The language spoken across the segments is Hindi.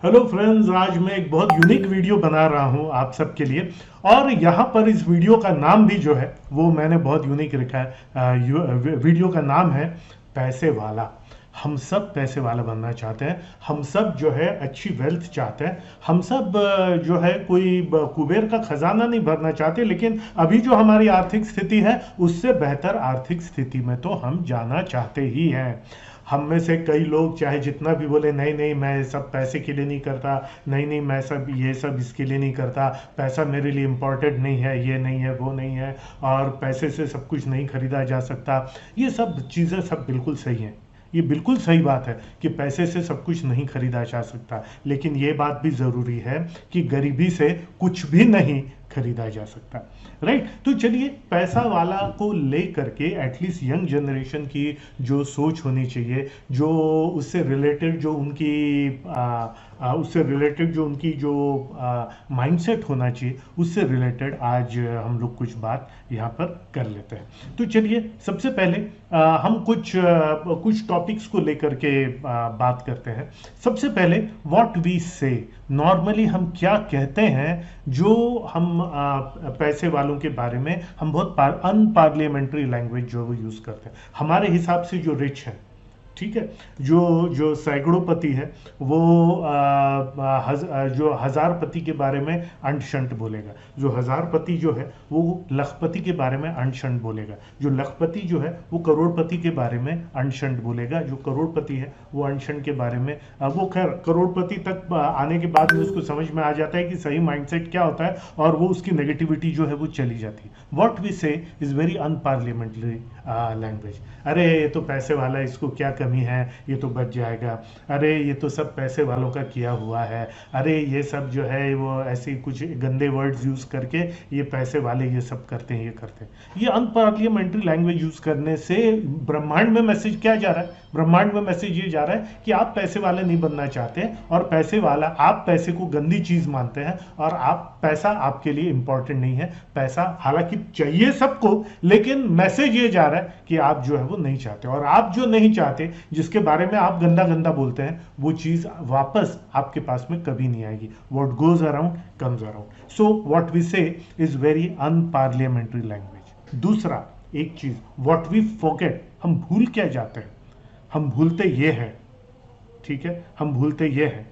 हेलो फ्रेंड्स, आज मैं एक बहुत यूनिक वीडियो बना रहा हूं आप सबके लिए। और यहां पर इस वीडियो का नाम भी जो है वो मैंने बहुत यूनिक रखा है। वीडियो का नाम है पैसे वाला। हम सब पैसे वाला बनना चाहते हैं। हम सब जो है अच्छी वेल्थ चाहते हैं। हम सब जो है कोई कुबेर का खजाना नहीं भरना चाहते, लेकिन अभी जो हमारी आर्थिक स्थिति है उससे बेहतर आर्थिक स्थिति में तो हम जाना चाहते ही हैं। हम में से कई लोग चाहे जितना भी बोले नहीं नहीं मैं सब पैसे के लिए नहीं करता, नहीं नहीं मैं सब ये सब इसके लिए नहीं करता, पैसा मेरे लिए इम्पोर्टेंट नहीं है, ये नहीं है वो नहीं है, और पैसे से सब कुछ नहीं खरीदा जा सकता। ये सब चीज़ें सब बिल्कुल सही हैं। ये बिल्कुल सही बात है कि पैसे से सब कुछ नहीं खरीदा जा सकता, लेकिन ये बात भी ज़रूरी है कि गरीबी से कुछ भी नहीं खरीदा जा सकता। राइट। तो चलिए, पैसा वाला को लेकर के एटलीस्ट यंग जनरेशन की जो सोच होनी चाहिए, जो उससे रिलेटेड जो उनकी उससे रिलेटेड जो उनकी जो माइंडसेट होना चाहिए, उससे रिलेटेड आज हम लोग कुछ बात यहाँ पर कर लेते हैं। तो चलिए, सबसे पहले हम कुछ टॉपिक्स को लेकर के बात करते हैं। सबसे पहले, व्हाट वी से, नॉर्मली हम क्या कहते हैं जो हम पैसे वालों के बारे में हम बहुत अनपार्लियामेंट्री लैंग्वेज जो वो यूज़ करते हैं। हमारे हिसाब से जो रिच है, ठीक है, जो जो सैकड़ों है वो जो हजारपति के बारे में अंट शंट बोलेगा। जो हजारपति जो है वो लखपति के बारे में अंट शंट बोलेगा। जो लखपति जो है वो करोड़पति के बारे में अंट शंट बोलेगा। जो करोड़पति है वो अंट शंट के बारे में वो खैर करोड़पति तक आने के बाद में उसको समझ में आ जाता है कि सही माइंडसेट क्या होता है, और वो उसकी नेगेटिविटी जो है वो चली जाती है। What we say is very unparliamentary language. अरे ये तो पैसे वाला, इसको क्या कमी है, ये तो बच जाएगा। अरे ये तो सब पैसे वालों का किया हुआ है। अरे ये सब जो है वो ऐसे कुछ गंदे वर्ड्स यूज करके ये पैसे वाले ये सब करते हैं, ये करते हैं। ये अनपार्लियामेंट्री लैंग्वेज यूज करने से ब्रह्मांड में मैसेज क्या जा रहा है? ब्रह्मांड में मैसेज ये जा रहा है कि आप पैसे वाले नहीं बनना चाहते, और पैसे वाला, आप पैसे को गंदी चीज मानते हैं, और आप पैसा आपके लिए इंपॉर्टेंट नहीं है। पैसा हालांकि चाहिए सबको, लेकिन मैसेज ये जा रहा है कि आप जो है वो नहीं चाहते, और आप जो नहीं चाहते, जिसके बारे में आप गंदा गंदा बोलते हैं, वो चीज वापस आपके पास में कभी नहीं आएगी। What goes around comes around. So what we say is very unparliamentary language. दूसरा एक चीज, व्हाट वी फॉरगेट, हम भूल क्या जाते हैं? हम भूलते ये हैं, ठीक है, हम भूलते ये हैं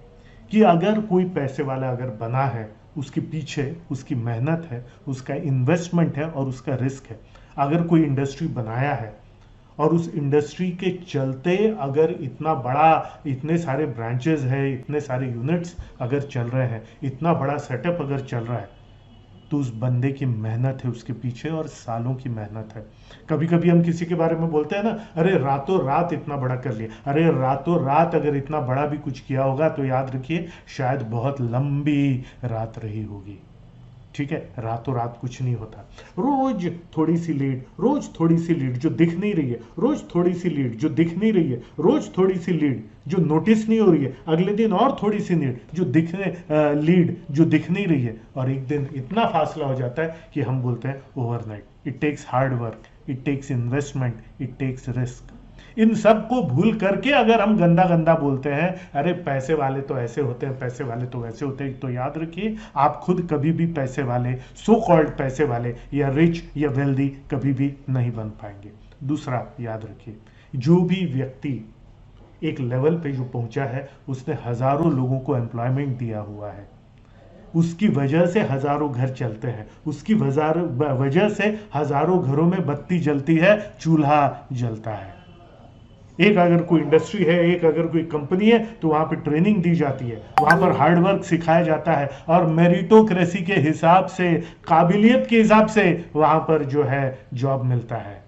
कि अगर कोई पैसे वाला अगर बना है, उसके पीछे उसकी मेहनत है, उसका इन्वेस्टमेंट है और उसका रिस्क है। अगर कोई इंडस्ट्री बनाया है और उस इंडस्ट्री के चलते अगर इतना बड़ा, इतने सारे ब्रांचेस है, इतने सारे यूनिट्स अगर चल रहे हैं, इतना बड़ा सेटअप अगर चल रहा है, तो उस बंदे की मेहनत है उसके पीछे, और सालों की मेहनत है। कभी कभी हम किसी के बारे में बोलते हैं ना, अरे रातों रात इतना बड़ा कर लिया। अरे रातों रात अगर इतना बड़ा भी कुछ किया होगा तो याद रखिए शायद बहुत लंबी रात रही होगी। ठीक है, रातों रात कुछ नहीं होता। रोज थोड़ी सी लीड, रोज थोड़ी सी लीड जो दिख नहीं रही है, रोज थोड़ी सी लीड जो दिख नहीं रही है, रोज थोड़ी सी लीड जो नोटिस नहीं हो रही है, अगले दिन और थोड़ी सी लीड जो दिख नहीं रही है, और एक दिन इतना फासला हो जाता है कि हम बोलते हैं overnight. It takes hard work, it takes investment, it takes risk. इन सब को भूल करके अगर हम गंदा गंदा बोलते हैं, अरे पैसे वाले तो ऐसे होते हैं, पैसे वाले तो वैसे होते हैं, तो याद रखिए आप खुद कभी भी पैसे वाले, सो कॉल्ड पैसे वाले या रिच या वेल्दी कभी भी नहीं बन पाएंगे। दूसरा याद रखिए, जो भी व्यक्ति एक लेवल पे जो पहुंचा है, उसने हजारों लोगों को एम्प्लॉयमेंट दिया हुआ है। उसकी वजह से हजारों घर चलते हैं, उसकी वजह से हजारों घरों में बत्ती जलती है, चूल्हा जलता है। एक अगर कोई इंडस्ट्री है, एक अगर कोई कंपनी है, तो वहां पर ट्रेनिंग दी जाती है, वहां पर हार्डवर्क सिखाया जाता है, और मेरिटोक्रेसी के हिसाब से, काबिलियत के हिसाब से वहां पर जो है जॉब मिलता है।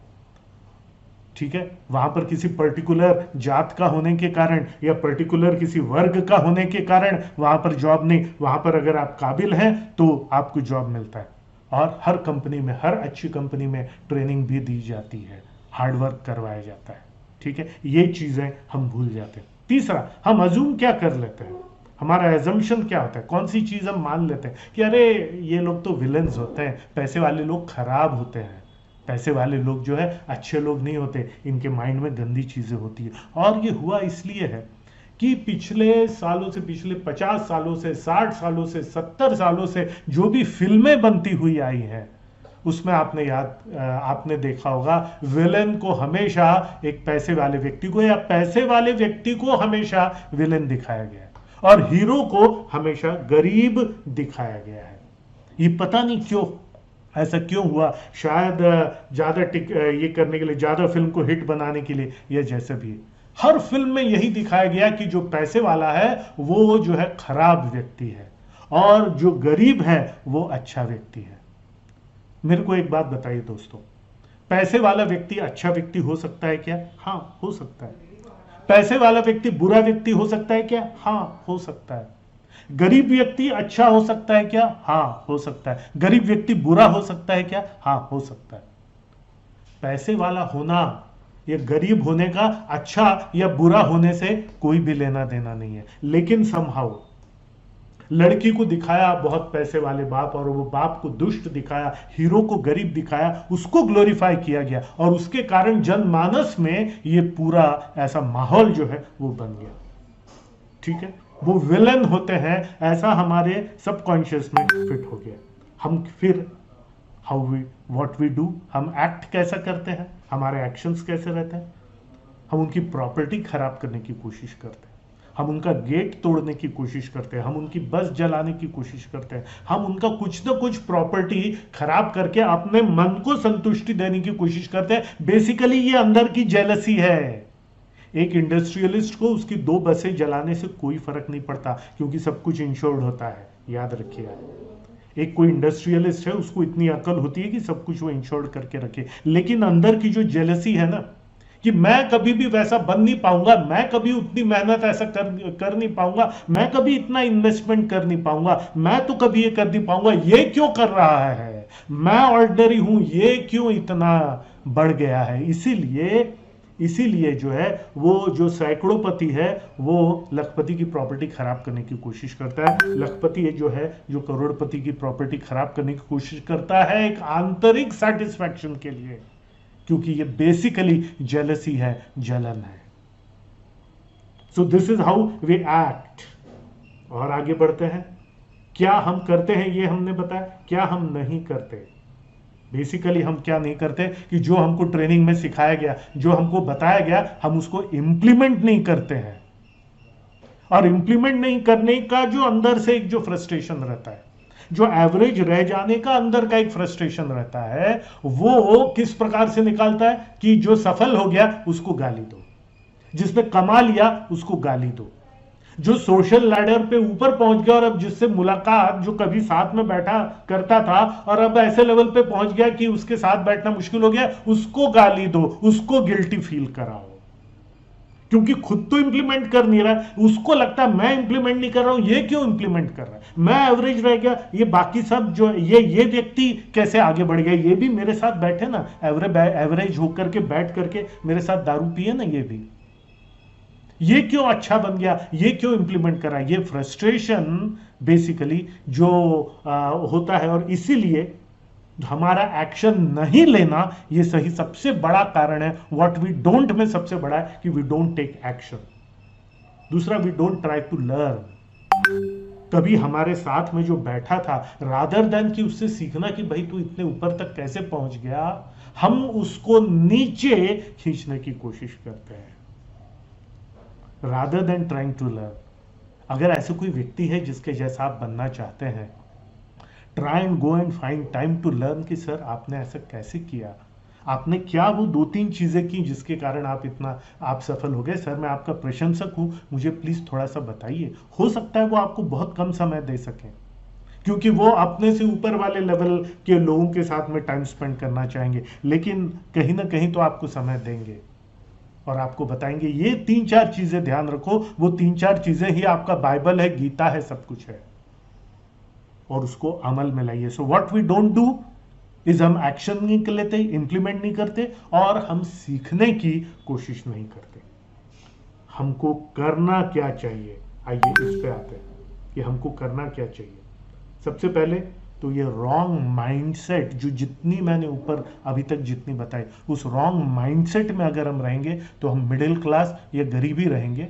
ठीक है, वहां पर किसी पर्टिकुलर जात का होने के कारण या पर्टिकुलर किसी वर्ग का होने के कारण वहां पर जॉब नहीं, वहां पर अगर आप काबिल हैं तो आपको जॉब मिलता है। और हर कंपनी में, हर अच्छी कंपनी में ट्रेनिंग भी दी जाती है, हार्डवर्क करवाया जाता है। ठीक है, ये चीजें हम भूल जाते हैं। तीसरा, हम अजूम क्या कर लेते हैं, हमारा एजम्पशन क्या होता है, कौन सी चीज हम मान लेते हैं कि अरे ये लोग तो विलन्स होते हैं, पैसे वाले लोग खराब होते हैं, पैसे वाले लोग जो है अच्छे लोग नहीं होते, इनके माइंड में गंदी चीजें होती है। और ये हुआ इसलिए है कि पिछले सालों से, पिछले 50 सालों से, 60 सालों से, 70 सालों से जो भी फिल्में बनती हुई आई हैं, उसमें आपने देखा होगा विलेन को हमेशा एक पैसे वाले व्यक्ति को, या पैसे वाले व्यक्ति को हमेशा विलेन दिखाया गया है, और हीरो को हमेशा गरीब दिखाया गया है। ये पता नहीं क्यों ऐसा क्यों हुआ, शायद ज्यादा ये करने के लिए, ज्यादा फिल्म को हिट बनाने के लिए, या जैसे भी। हर फिल्म में यही दिखाया गया कि जो पैसे वाला है वो जो है खराब व्यक्ति है, और जो गरीब है वो अच्छा व्यक्ति है। मेरे को एक बात बताइए दोस्तों, पैसे वाला व्यक्ति अच्छा व्यक्ति हो सकता है क्या? हाँ, हो सकता है। पैसे वाला व्यक्ति बुरा व्यक्ति हो सकता है क्या? हाँ, हो सकता है। गरीब व्यक्ति अच्छा हो सकता है क्या? हाँ, हो सकता है। गरीब व्यक्ति बुरा हो सकता है क्या? हाँ, हो सकता है। पैसे वाला होना या गरीब होने का अच्छा या बुरा होने से कोई भी लेना देना नहीं है, लेकिन समहाउ लड़की को दिखाया बहुत पैसे वाले बाप, और वो बाप को दुष्ट दिखाया, हीरो को गरीब दिखाया, उसको ग्लोरीफाई किया गया, और उसके कारण जनमानस में ये पूरा ऐसा माहौल जो है वो बन गया। ठीक है, वो विलन होते हैं ऐसा हमारे सबकॉन्शियस में फिट हो गया। हम फिर व्हाट वी डू, हम एक्ट कैसा करते हैं, हमारे एक्शंस कैसे रहते हैं। हम उनकी प्रॉपर्टी खराब करने की कोशिश करते हैं, हम उनका गेट तोड़ने की कोशिश करते हैं, हम उनकी बस जलाने की कोशिश करते हैं, हम उनका कुछ ना कुछ प्रॉपर्टी खराब करके अपने मन को संतुष्टि देने की कोशिश करते हैं। बेसिकली ये अंदर की जेलसी है। एक इंडस्ट्रियलिस्ट को उसकी 2 बसें जलाने से कोई फर्क नहीं पड़ता, क्योंकि सब कुछ इंश्योर्ड होता है, याद रखिएगा। एक कोई इंडस्ट्रियलिस्ट है, उसको इतनी अकल होती है कि सब कुछ वो इंश्योर्ड करके रखे, लेकिन अंदर की जो जेलसी है ना, कि मैं कभी भी वैसा बन नहीं पाऊंगा, मैं कभी उतनी मेहनत ऐसा कर नहीं पाऊंगा, मैं कभी इतना इन्वेस्टमेंट कर नहीं पाऊंगा, मैं तो कभी ये कर नहीं पाऊंगा, ये क्यों कर रहा है, मैं ऑर्डिनरी हूं, ये क्यों इतना बढ़ गया है। इसीलिए जो है वो जो सैकड़ोंपति है वो लखपति की प्रॉपर्टी खराब करने की कोशिश करता है। लखपति जो है जो करोड़पति की प्रॉपर्टी खराब करने की कोशिश करता है एक आंतरिक सेटिस्फैक्शन के लिए, क्योंकि ये बेसिकली जेलसी है, जलन है। So this is how we act. और आगे बढ़ते हैं, क्या हम करते हैं ये हमने बताया, क्या हम नहीं करते। बेसिकली हम क्या नहीं करते कि जो हमको ट्रेनिंग में सिखाया गया, जो हमको बताया गया, हम उसको इंप्लीमेंट नहीं करते हैं। और इंप्लीमेंट नहीं करने का जो अंदर से एक जो फ्रस्ट्रेशन रहता है, जो एवरेज रह जाने का अंदर का एक फ्रस्ट्रेशन रहता है, वो किस प्रकार से निकालता है कि जो सफल हो गया उसको गाली दो, जिसने कमा लिया उसको गाली दो, जो सोशल लैडर पे ऊपर पहुंच गया और अब जिससे मुलाकात जो कभी साथ में बैठा करता था और अब ऐसे लेवल पे पहुंच गया कि उसके साथ बैठना मुश्किल हो गया, उसको गाली दो, उसको गिल्टी फील कराओ, क्योंकि खुद तो इंप्लीमेंट कर नहीं रहा, उसको लगता है मैं इंप्लीमेंट नहीं कर रहा हूं, ये क्यों इंप्लीमेंट कर रहा है, मैं एवरेज रह गया, ये बाकी सब जो ये व्यक्ति कैसे आगे बढ़ गया, ये भी मेरे साथ बैठे ना, एवरेज होकर के बैठ करके मेरे साथ दारू पिए ना, ये क्यों अच्छा बन गया, ये क्यों इंप्लीमेंट करा। ये फ्रस्ट्रेशन बेसिकली जो होता है, और इसीलिए हमारा एक्शन नहीं लेना ये सही सबसे बड़ा कारण है। व्हाट वी डोंट में सबसे बड़ा है कि वी डोंट टेक एक्शन। दूसरा, we don't try to learn. कभी हमारे साथ में जो बैठा था, रादर देन कि उससे सीखना कि भाई तू इतने ऊपर तक कैसे पहुंच गया, हम उसको नीचे खींचने की कोशिश करते हैं rather than trying to learn। अगर ऐसे कोई व्यक्ति है जिसके जैसा आप बनना चाहते हैं, try and go and find time to learn कि सर आपने ऐसा कैसे किया, आपने क्या वो 2-3 चीजें की जिसके कारण आप सफल हो गए। सर मैं आपका प्रशंसक हूं, मुझे प्लीज थोड़ा सा बताइए। हो सकता है वो आपको बहुत कम समय दे सके, क्योंकि वो अपने से ऊपर वाले लेवल के लोगों के साथ में टाइम स्पेंड करना चाहेंगे, लेकिन कहीं ना कहीं तो आपको समय देंगे और आपको बताएंगे ये 3-4 चीजें ध्यान रखो। वो 3-4 चीजें ही आपका बाइबल है, गीता है, सब कुछ है, और उसको अमल में लाइए। So what we don't do is हम एक्शन नहीं लेते, इंप्लीमेंट नहीं करते, और हम सीखने की कोशिश नहीं करते। हमको करना क्या चाहिए, आइए इस पे आते हैं कि हमको करना क्या चाहिए। सबसे पहले तो ये रॉन्ग माइंडसेट, जो जितनी मैंने ऊपर अभी तक जितनी बताई, उस रॉन्ग माइंडसेट में अगर हम रहेंगे तो हम मिडिल क्लास या गरीबी रहेंगे,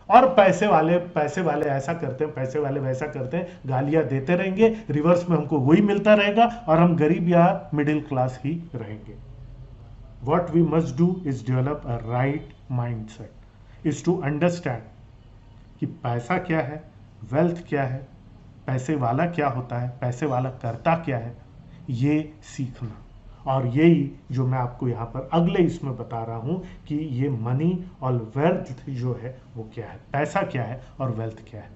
और पैसे वाले ऐसा करते हैं, पैसे वाले वैसा करते हैं, गालियां देते रहेंगे, रिवर्स में हमको वही मिलता रहेगा और हम गरीब या मिडिल क्लास ही रहेंगे। What we must do is develop a right mindset, is to understand कि पैसा क्या है, वेल्थ क्या है, पैसे वाला क्या होता है, पैसे वाला करता क्या है, ये सीखना। और यही जो मैं आपको यहाँ पर अगले इसमें बता रहा हूँ कि ये मनी और वेल्थ जो है वो क्या है, पैसा क्या है और वेल्थ क्या है।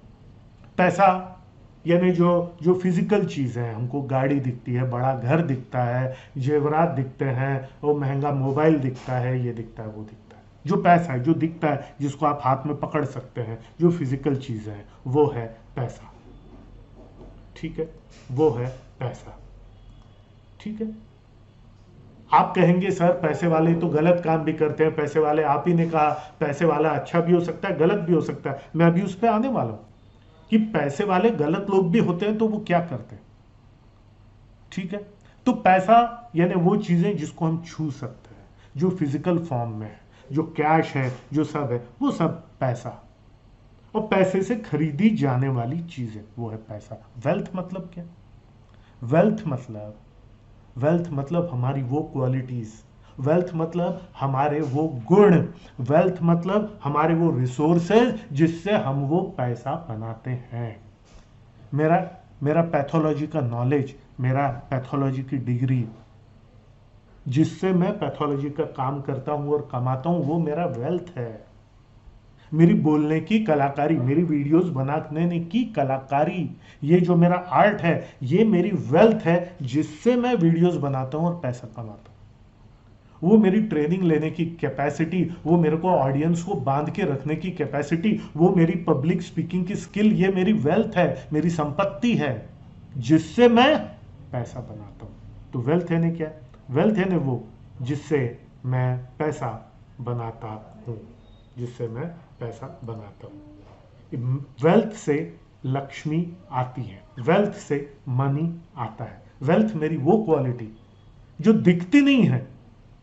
पैसा यानी जो फिजिकल चीज़ है, हमको गाड़ी दिखती है, बड़ा घर दिखता है, जेवरात दिखते हैं, वो महंगा मोबाइल दिखता है, ये दिखता है, वो दिखता है। जो पैसा है, जो दिखता है, जिसको आप हाथ में पकड़ सकते हैं, जो फिजिकल चीज़ है, वो है पैसा। ठीक है, वो है पैसा। ठीक है। आप कहेंगे सर पैसे वाले तो गलत काम भी करते हैं, पैसे वाले, आप ही ने कहा पैसे वाला अच्छा भी हो सकता है, गलत भी हो सकता है। मैं अभी उस पर आने वाला हूं कि पैसे वाले गलत लोग भी होते हैं तो वो क्या करते हैं। ठीक है, तो पैसा यानी वो चीजें जिसको हम छू सकते हैं, जो फिजिकल फॉर्म में है, जो कैश है, जो सब है, वो सब पैसा। और पैसे से खरीदी जाने वाली चीजें, वो है पैसा। वेल्थ मतलब क्या? वेल्थ मतलब हमारी वो क्वालिटीज, वेल्थ मतलब हमारे वो गुण, वेल्थ मतलब हमारे वो रिसोर्सेज जिससे हम वो पैसा बनाते हैं। मेरा पैथोलॉजी का नॉलेज, मेरा पैथोलॉजी की डिग्री, जिससे मैं पैथोलॉजी का काम करता हूं और कमाता हूं, वो मेरा वेल्थ है। मेरी बोलने की कलाकारी, मेरी वीडियोस बनाने की कलाकारी, ये जो मेरा आर्ट है, ये मेरी वेल्थ है जिससे मैं वीडियोस बनाता हूं और पैसा कमाता हूं। वो मेरी ट्रेनिंग लेने की कैपेसिटी, वो मेरे को ऑडियंस को बांध के रखने की कैपेसिटी, वो मेरी पब्लिक स्पीकिंग की स्किल, ये मेरी वेल्थ है, मेरी संपत्ति है, जिससे मैं पैसा बनाता हूं। तो वेल्थ है ना क्या? वेल्थ है ना वो जिससे मैं पैसा बनाता हूं, जिससे मैं पैसा बनाता हूं। वेल्थ से लक्ष्मी आती है, वेल्थ से मनी आता है। वेल्थ मेरी वो क्वालिटी जो दिखती नहीं है,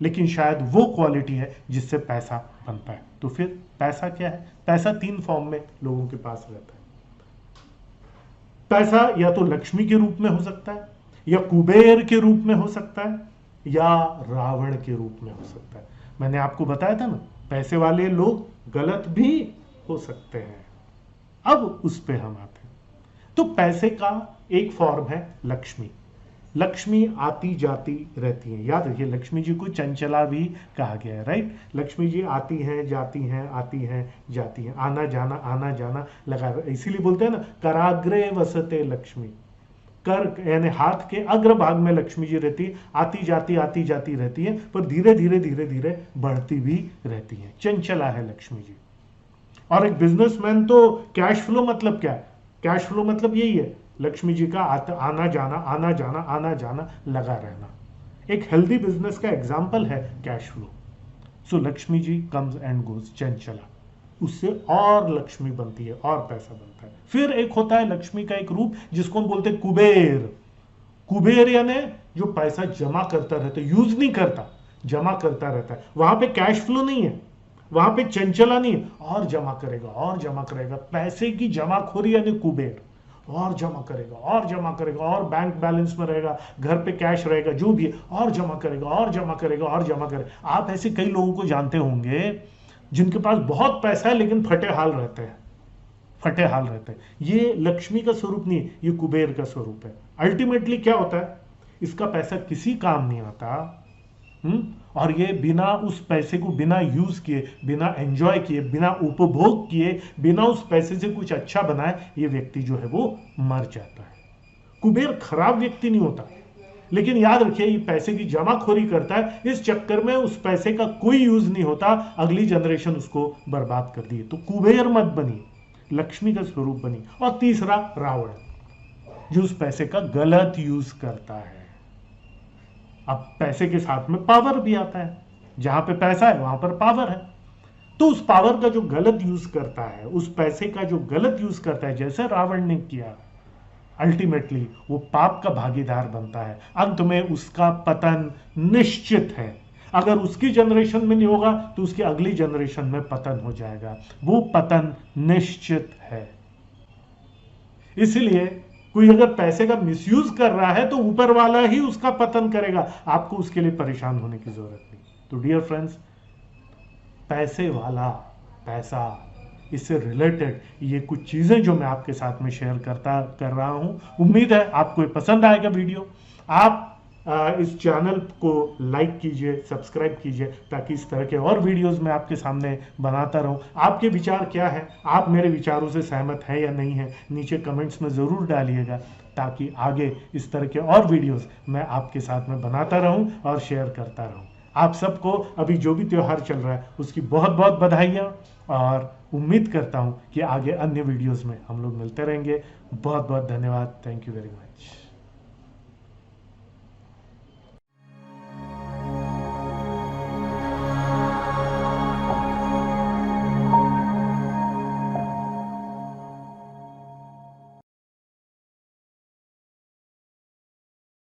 लेकिन शायद वो क्वालिटी है जिससे पैसा बनता है। तो फिर पैसा क्या है? पैसा 3 फॉर्म में लोगों के पास रहता है। पैसा या तो लक्ष्मी के रूप में हो सकता है, या कुबेर के रूप में हो सकता है, या रावण के रूप में हो सकता है। मैंने आपको बताया था ना, पैसे वाले लोग गलत भी हो सकते हैं। अब उस पे हम आते हैं। तो पैसे का एक फॉर्म है लक्ष्मी। लक्ष्मी आती जाती रहती है। याद रखिए, लक्ष्मी जी को चंचला भी कहा गया है, राइट। लक्ष्मी जी आती हैं, जाती हैं, आती हैं, जाती हैं, आना जाना लगा, इसीलिए बोलते हैं ना, कराग्रे वसते लक्ष्मी। कर यानी हाथ के अग्रभाग में लक्ष्मी जी रहती है, आती जाती रहती है, पर धीरे धीरे बढ़ती भी रहती है। चंचला है लक्ष्मी जी। और एक बिजनेसमैन तो कैश फ्लो मतलब क्या है? कैश फ्लो मतलब यही है, लक्ष्मी जी का आना जाना लगा रहना। एक हेल्दी बिजनेस का एग्जाम्पल है cash flow. So Lakshmi ji comes and goes, चंचला, उससे और लक्ष्मी बनती है और पैसा बनता है। फिर एक होता है लक्ष्मी का एक रूप जिसको हम बोलते हैं कुबेर। कुबेर यानी जो पैसा जमा करता रहता है, यूज नहीं करता, जमा करता रहता है। वहां पे कैश फ्लो नहीं है, वहां पे चंचला नहीं है, और जमा करेगा और जमा करेगा। पैसे की जमाखोरी यानी कुबेर, और जमा करेगा और बैंक बैलेंस में रहेगा, घर पे कैश रहेगा, जो भी है, और जमा करेगा और जमा करेगा। आप ऐसे कई लोगों को जानते होंगे जिनके पास बहुत पैसा है लेकिन फटे हाल रहते हैं। ये लक्ष्मी का स्वरूप नहीं है, ये कुबेर का स्वरूप है। अल्टीमेटली क्या होता है, इसका पैसा किसी काम नहीं आता। और ये बिना उस पैसे को बिना यूज किए, बिना एंजॉय किए, बिना उपभोग किए, बिना उस पैसे से कुछ अच्छा बनाए, ये व्यक्ति जो है वो मर जाता है। कुबेर खराब व्यक्ति नहीं होता, लेकिन याद रखिए ये पैसे की जमाखोरी करता है, इस चक्कर में उस पैसे का कोई यूज नहीं होता, अगली जनरेशन उसको बर्बाद कर दी। तो कुबेर मत बनी, लक्ष्मी का स्वरूप बनी। और तीसरा रावण, जो उस पैसे का गलत यूज करता है। अब पैसे के साथ में पावर भी आता है, जहां पे पैसा है वहां पर पावर है। तो उस पावर का जो गलत यूज करता है, उस पैसे का जो गलत यूज करता है, जैसे रावण ने किया, अल्टीमेटली वो पाप का भागीदार बनता है। अंत में उसका पतन निश्चित है। अगर उसकी जनरेशन में नहीं होगा तो उसकी अगली जनरेशन में पतन हो जाएगा, वो पतन निश्चित है। इसलिए कोई अगर पैसे का मिसयूज कर रहा है तो ऊपर वाला ही उसका पतन करेगा, आपको उसके लिए परेशान होने की जरूरत नहीं। तो डियर फ्रेंड्स, पैसे वाला, पैसा, इससे रिलेटेड ये कुछ चीजें जो मैं आपके साथ में शेयर कर रहा हूं, उम्मीद है आपको ये पसंद आएगा वीडियो। आप इस चैनल को लाइक कीजिए, सब्सक्राइब कीजिए, ताकि इस तरह के और वीडियोस मैं आपके सामने बनाता रहूं। आपके विचार क्या है, आप मेरे विचारों से सहमत हैं या नहीं है, नीचे कमेंट्स में ज़रूर डालिएगा, ताकि आगे इस तरह के और वीडियोस मैं आपके साथ में बनाता रहूं और शेयर करता रहूं। आप सबको अभी जो भी त्यौहार चल रहा है उसकी बहुत बहुत बधाइयाँ, और उम्मीद करता हूं कि आगे अन्य वीडियोस में हम लोग मिलते रहेंगे। बहुत बहुत धन्यवाद। Thank you very much.